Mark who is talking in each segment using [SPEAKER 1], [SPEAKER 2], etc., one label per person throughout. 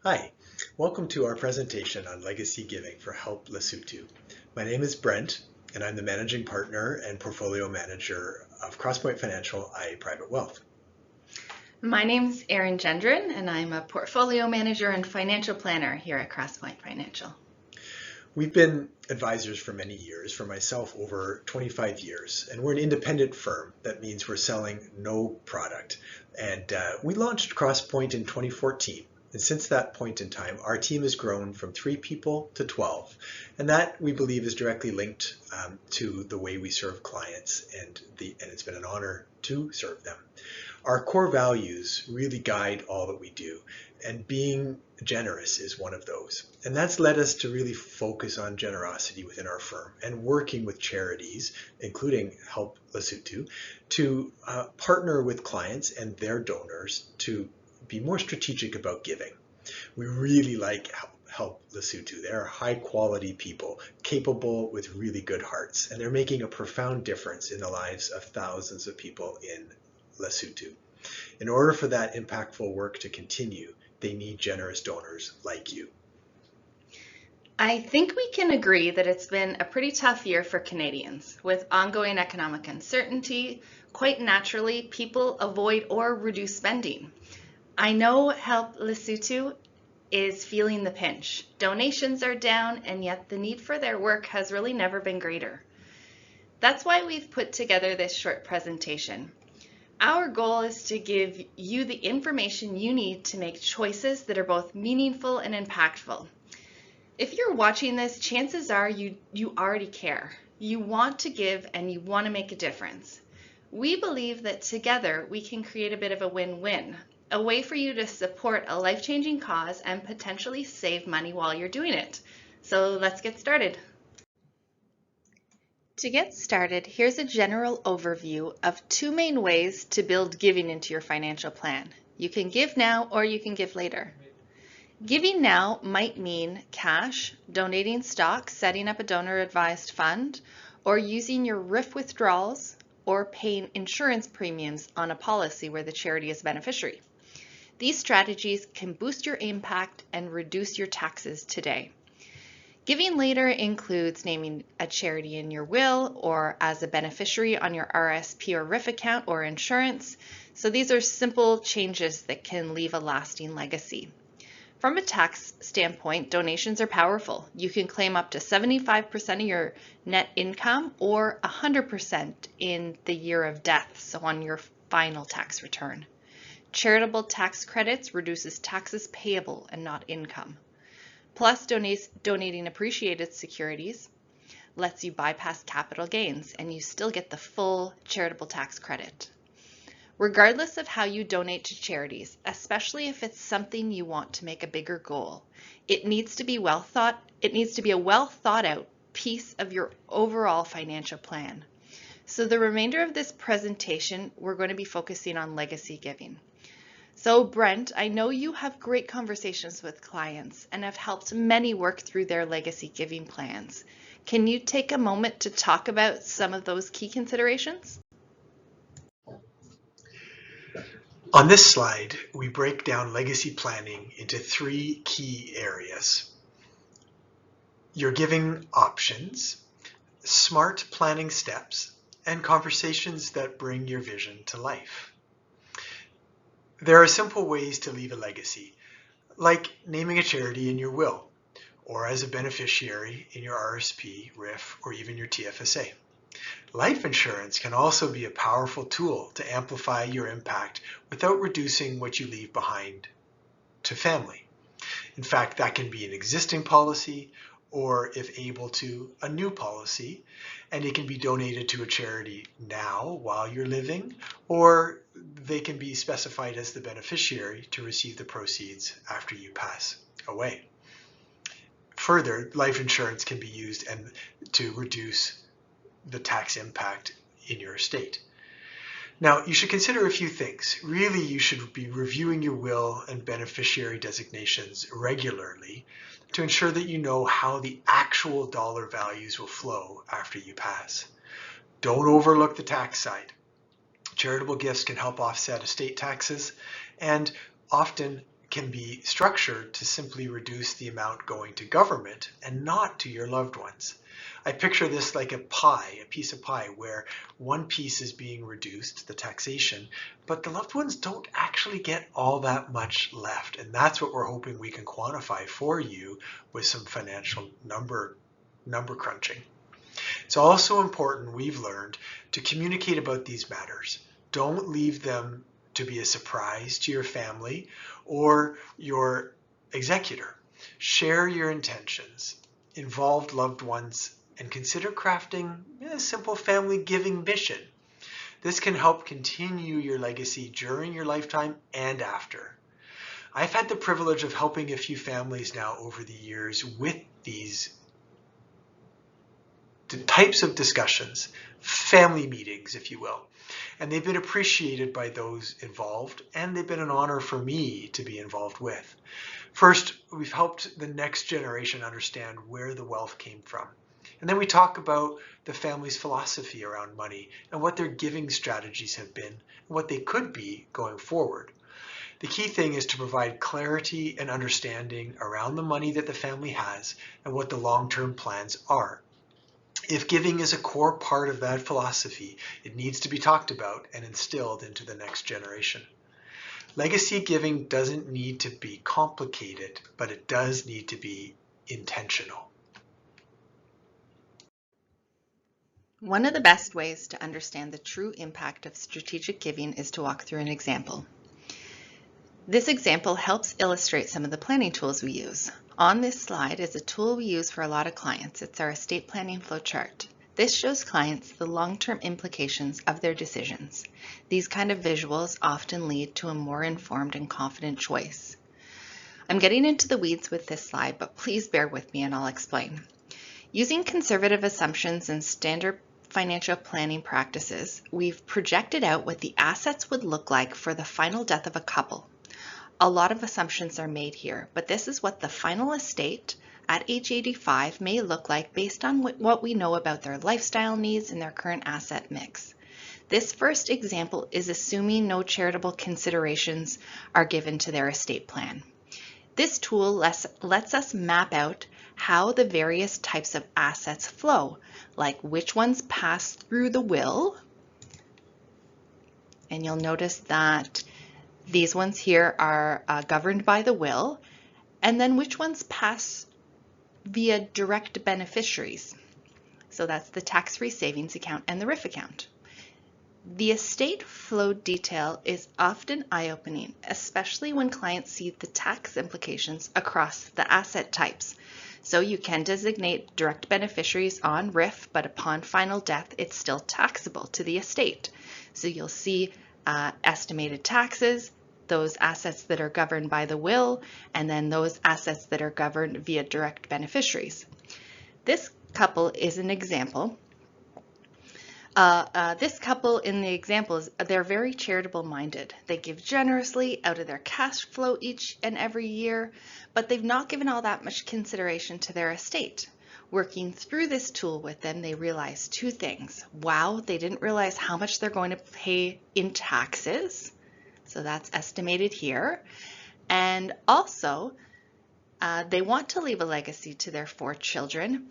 [SPEAKER 1] Hi, welcome to our presentation on legacy giving for Help Lesotho. My name is Brent, and I'm the managing partner and portfolio manager of CrossPoint Financial IA Private Wealth.
[SPEAKER 2] My name is Erin Gendron, and I'm a portfolio manager and financial planner here at CrossPoint Financial.
[SPEAKER 1] We've been advisors for many years, for myself over 25 years, and we're an independent firm. That means we're selling no product. And we launched CrossPoint in 2014. And since that point in time, our team has grown from 3 people to 12. And that, we believe, is directly linked to the way we serve clients, and it's been an honor to serve them. Our core values really guide all that we do, and being generous is one of those. And that's led us to really focus on generosity within our firm and working with charities, including Help Lesotho, to partner with clients and their donors to be more strategic about giving. We really like Help Lesotho. They're high quality people, capable with really good hearts, and they're making a profound difference in the lives of thousands of people in Lesotho. In order for that impactful work to continue, they need generous donors like you.
[SPEAKER 2] I think we can agree that it's been a pretty tough year for Canadians. With ongoing economic uncertainty, quite naturally, people avoid or reduce spending. I know Help Lesotho is feeling the pinch. Donations are down, and yet the need for their work has really never been greater. That's why we've put together this short presentation. Our goal is to give you the information you need to make choices that are both meaningful and impactful. If you're watching this, chances are you already care. You want to give and you want to make a difference. We believe that together we can create a bit of a win-win, a way for you to support a life-changing cause and potentially save money while you're doing it. So let's get started. To get started, here's a general overview of 2 main ways to build giving into your financial plan. You can give now or you can give later. Giving now might mean cash, donating stock, setting up a donor-advised fund, or using your RIF withdrawals, or paying insurance premiums on a policy where the charity is a beneficiary. These strategies can boost your impact and reduce your taxes today. Giving later includes naming a charity in your will or as a beneficiary on your RSP or RIF account or insurance. So these are simple changes that can leave a lasting legacy. From a tax standpoint, donations are powerful. You can claim up to 75% of your net income or 100% in the year of death, so on your final tax return. Charitable tax credits reduces taxes payable and not income. Plus, donating appreciated securities lets you bypass capital gains and you still get the full charitable tax credit. Regardless of how you donate to charities, especially if it's something you want to make a bigger goal, it needs to be a well thought out piece of your overall financial plan. So the remainder of this presentation, we're going to be focusing on legacy giving. So Brent, I know you have great conversations with clients and have helped many work through their legacy giving plans. Can you take a moment to talk about some of those key considerations?
[SPEAKER 1] On this slide, we break down legacy planning into 3 key areas: your giving options, smart planning steps, and conversations that bring your vision to life. There are simple ways to leave a legacy, like naming a charity in your will, or as a beneficiary in your RSP, RIF, or even your TFSA. Life insurance can also be a powerful tool to amplify your impact without reducing what you leave behind to family. In fact, that can be an existing policy, or if able to, a new policy, and it can be donated to a charity now while you're living, or they can be specified as the beneficiary to receive the proceeds after you pass away. Further, life insurance can be used to reduce the tax impact in your estate. Now, you should consider a few things. Really, you should be reviewing your will and beneficiary designations regularly to ensure that you know how the actual dollar values will flow after you pass. Don't overlook the tax side. Charitable gifts can help offset estate taxes and often can be structured to simply reduce the amount going to government and not to your loved ones. I picture this like a pie, a piece of pie, where one piece is being reduced, the taxation, but the loved ones don't actually get all that much left. And that's what we're hoping we can quantify for you with some financial number crunching. It's also important, we've learned, to communicate about these matters. Don't leave them to be a surprise to your family or your executor. Share your intentions, involve loved ones, and consider crafting a simple family giving mission. This can help continue your legacy during your lifetime and after. I've had the privilege of helping a few families now over the years with these types of discussions, family meetings, if you will. And they've been appreciated by those involved, and they've been an honor for me to be involved with. First, we've helped the next generation understand where the wealth came from. And then we talk about the family's philosophy around money and what their giving strategies have been and what they could be going forward. The key thing is to provide clarity and understanding around the money that the family has and what the long-term plans are. If giving is a core part of that philosophy, it needs to be talked about and instilled into the next generation. Legacy giving doesn't need to be complicated, but it does need to be intentional.
[SPEAKER 2] One of the best ways to understand the true impact of strategic giving is to walk through an example. This example helps illustrate some of the planning tools we use. On this slide is a tool we use for a lot of clients. It's our estate planning flowchart. This shows clients the long-term implications of their decisions. These kind of visuals often lead to a more informed and confident choice. I'm getting into the weeds with this slide, but please bear with me and I'll explain. Using conservative assumptions and standard financial planning practices, we've projected out what the assets would look like for the final death of a couple. A lot of assumptions are made here, but this is what the final estate at age 85 may look like based on what we know about their lifestyle needs and their current asset mix. This first example is assuming no charitable considerations are given to their estate plan. This tool lets us map out how the various types of assets flow, like which ones pass through the will, and you'll notice that these ones here are governed by the will, and then which ones pass via direct beneficiaries. So that's the tax-free savings account and the RIF account. The estate flow detail is often eye-opening, especially when clients see the tax implications across the asset types. So you can designate direct beneficiaries on RIF, but upon final death, it's still taxable to the estate. So you'll see estimated taxes, those assets that are governed by the will, and then those assets that are governed via direct beneficiaries. This couple is an example. This couple in the examples, they're very charitable minded. They give generously out of their cash flow each and every year, but they've not given all that much consideration to their estate. Working through this tool with them, they realize two things. Wow, they didn't realize how much they're going to pay in taxes. So that's estimated here. And also, they want to leave a legacy to their 4 children.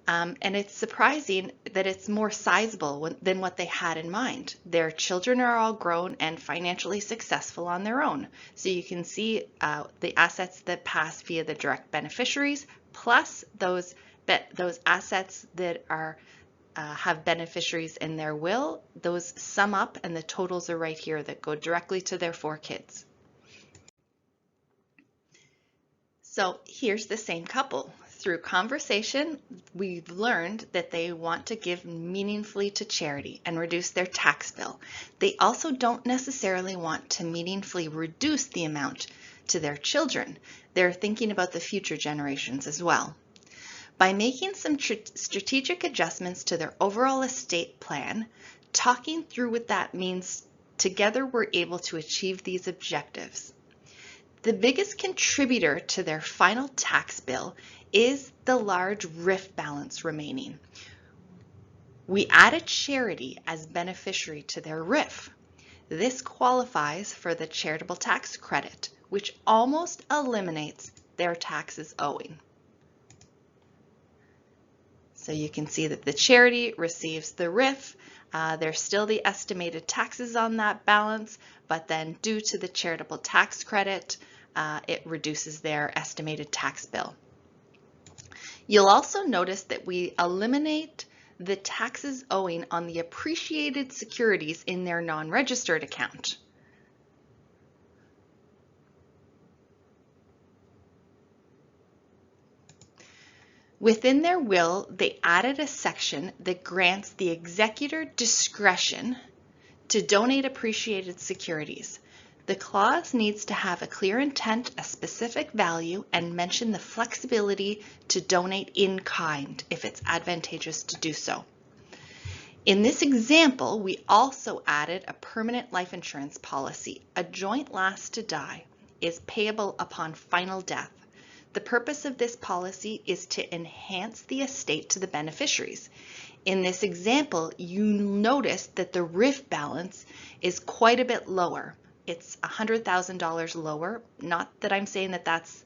[SPEAKER 2] And it's surprising that it's more sizable than what they had in mind. Their children are all grown and financially successful on their own. So you can see the assets that pass via the direct beneficiaries, plus those assets that are have beneficiaries in their will. Those sum up, and the totals are right here that go directly to their 4 kids. So here's the same couple. Through conversation, we've learned that they want to give meaningfully to charity and reduce their tax bill. They also don't necessarily want to meaningfully reduce the amount to their children. They're thinking about the future generations as well. By making some strategic adjustments to their overall estate plan, talking through what that means, together we're able to achieve these objectives. The biggest contributor to their final tax bill is the large RIF balance remaining. We added charity as beneficiary to their RIF. This qualifies for the charitable tax credit, which almost eliminates their taxes owing. So you can see that the charity receives the RIF. There's still the estimated taxes on that balance, but then due to the charitable tax credit, it reduces their estimated tax bill. You'll also notice that we eliminate the taxes owing on the appreciated securities in their non-registered account. Within their will, they added a section that grants the executor discretion to donate appreciated securities. The clause needs to have a clear intent, a specific value, and mention the flexibility to donate in kind if it's advantageous to do so. In this example, we also added a permanent life insurance policy. A joint last to die is payable upon final death. The purpose of this policy is to enhance the estate to the beneficiaries. In this example, you notice that the RIF balance is quite a bit lower. It's $100,000 lower. Not that I'm saying that that's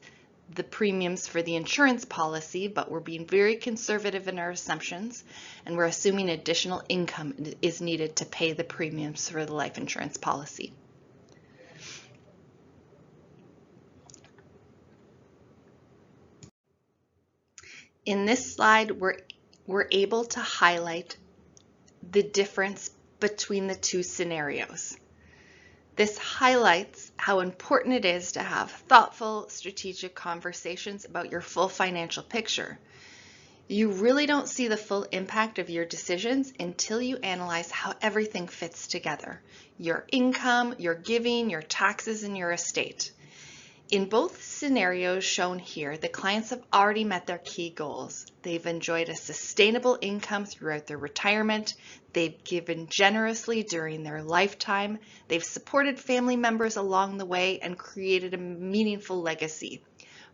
[SPEAKER 2] the premiums for the insurance policy, but we're being very conservative in our assumptions, and we're assuming additional income is needed to pay the premiums for the life insurance policy. In this slide, we're able to highlight the difference between the two scenarios. This highlights how important it is to have thoughtful, strategic conversations about your full financial picture. You really don't see the full impact of your decisions until you analyze how everything fits together: your income, your giving, your taxes, and your estate. In both scenarios shown here, the clients have already met their key goals. They've enjoyed a sustainable income throughout their retirement. They've given generously during their lifetime. They've supported family members along the way and created a meaningful legacy.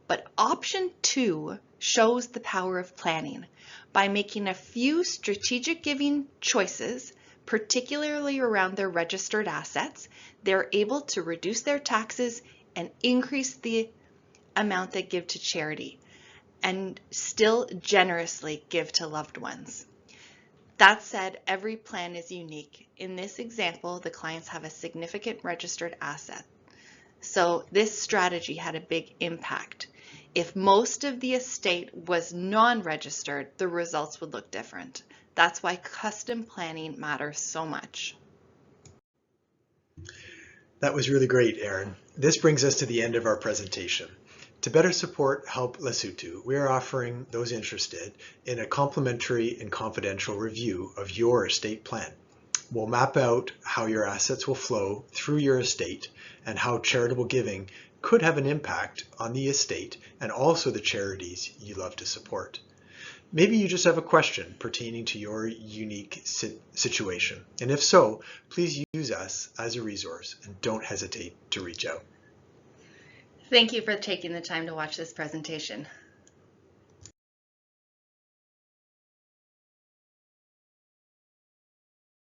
[SPEAKER 2] But option 2 shows the power of planning. By making a few strategic giving choices, particularly around their registered assets, they're able to reduce their taxes and increase the amount they give to charity, and still generously give to loved ones. That said, every plan is unique. In this example, the clients have a significant registered asset, so this strategy had a big impact. If most of the estate was non-registered, the results would look different. That's why custom planning matters so much.
[SPEAKER 1] That was really great, Erin. This brings us to the end of our presentation. To better support Help Lesotho, we are offering those interested in a complimentary and confidential review of your estate plan. We'll map out how your assets will flow through your estate and how charitable giving could have an impact on the estate and also the charities you love to support. Maybe you just have a question pertaining to your unique situation, and if so, please use us as a resource and don't hesitate to reach out.
[SPEAKER 2] Thank you for taking the time to watch this presentation.